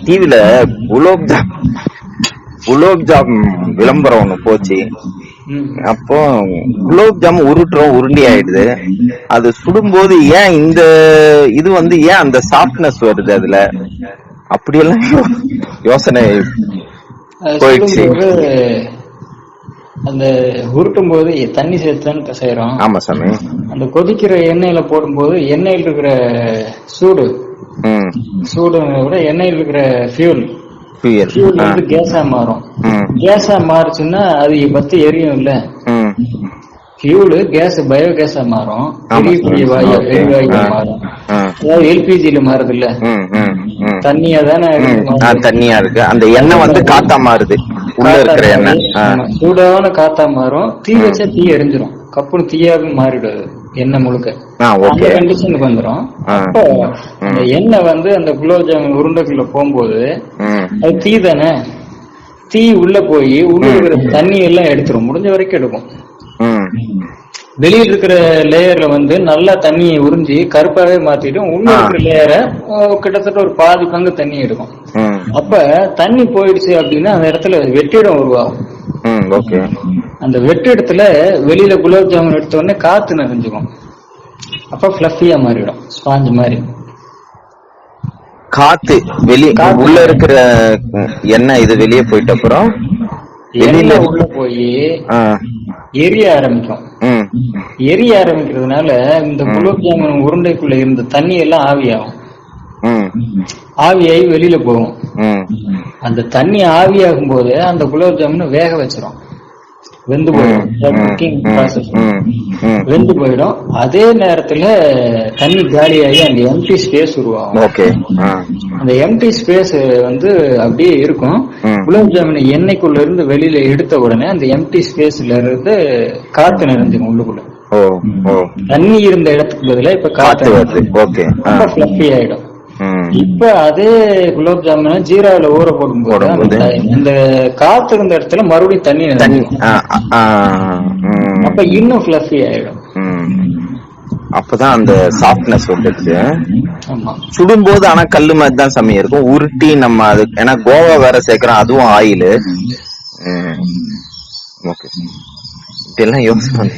டிவில குலோப் ஜாம் விளம்பரம் ஒண்ணு போச்சு. அப்போ குலோப் ஜாம் உருட்டுறோம், உருண்டி ஆயிடுது. அது சுடும்போது ஏன் இந்த இது ஏன் அந்த சாஃப்ட்னஸ் வருது அதுல, அப்படியெல்லாம் யோசனை போயிடுச்சு. அந்த உருட்டும் போது தண்ணி சேர்த்து செய்யறோம். ஆமா சாமி. அந்த கொதிக்கிற எண்ணெயில போடும்போது எண்ணெயில் இருக்கிற சூடு விட எண்ணெயில் இருக்கிற ஃபியூல் வந்து கேஸா மாறும். கேஸா மாறுச்சுன்னா அது பத்தி எரியும் இல்ல, ஃபியூல் கேஸ் பயோகேஸா மாறும், எரிவாயு மாறும். அதாவது எல்பிஜில மாறுது இல்ல, தண்ணியா தானே தண்ணியா இருக்கு. அந்த எண்ணெய் காத்தா மாறுது, உள்ள இருக்கிற எண்ணெய் சூடான காத்தா மாறும். தீ வச்சா தீ எரிஞ்சிடும், கப்புன்னு தீயாக மாறிடுது எண்ணெய் முழுக்க. அந்த கண்டிஷனுக்கு வந்துடும். அப்போ அந்த எண்ணெய் அந்த குலோப் ஜாமுன் உருண்டைக்குள்ள போகும்போது அது தீ தானே, தீ உள்ள போய் உள்ள இருக்கிற தண்ணி எல்லாம் எடுத்துரும், முடிஞ்ச வரைக்கும் எடுக்கும். வெளியில இருக்கிற லேயர்ல நல்லா தண்ணியை உறிஞ்சி கருப்பாவே மாத்திடும். உள்ள இருக்கிற லேயரை கிட்டத்தட்ட ஒரு பாதி பங்கு தண்ணி எடுக்கும். அப்ப தண்ணி போயிடுச்சு அப்படின்னா அந்த இடத்துல வெற்றிடம் உருவாகும். அந்த வெற்றிடத்துல வெளியில குலோப் ஜாமுன் எடுத்த உடனே காத்து நிறைஞ்சுக்கும். அப்ப பிளஃபியா மாறிடும், ஸ்பாஞ்ச் மாதிரி. காத்து உள்ள இருக்கிற எண்ணெய் இது வெளியே போயிட்ட அப்புறம் எண்ணெய் உள்ள போய் எரிய ஆரம்பிக்கும். எரிய ஆரம்பிக்கிறதுனால இந்த குலோப் ஜாமுன் உருண்டைக்குள்ள இருந்த தண்ணி எல்லாம் ஆவியாகும். ஆவியாகி வெளியில போகும். அந்த தண்ணி ஆவியாகும் போது அந்த குலோப் ஜாமுன் வேக வச்சிரும், வெந்து போயிடும். வெந்து போயிடும். அதே நேரத்துல தண்ணி காலியாகி அந்த எம்டி ஸ்பேஸ் உருவாகும். அந்த எம்டி ஸ்பேஸ் அப்படியே இருக்கும். குலோப் ஜாமுன் எண்ணெய்க்குள்ள இருந்து வெளியில எடுத்த உடனே அந்த எம்டி ஸ்பேஸ்ல இருந்து காத்து நிறைஞ்சிடும் உள்ளுக்குள்ள. தண்ணி இருந்த இடத்துக்கு பதிலா இப்ப காத்து வருது. ஃபிளஃபி ஆயிடும். இப்ப அதே குலோப் ஜாமுன் ஜீராவில ஊற போடும்போது இந்த காத்து இருந்த இடத்துல மறுபடியும் தண்ணி அப்ப இன்னும் ஃபிளஃபி ஆயிடும். அப்பதான் அந்த சாஃப்ட்னஸ் வந்துடுச்சு. சுடும்போது ஆனா கல்லு மாதிரி தான் சமையம் இருக்கும். உருட்டி நம்ம அது ஏன்னா கோவா வேற சேர்க்கிறோம், அதுவும் ஆயிலு. ஓகே, இதெல்லாம் யோசனை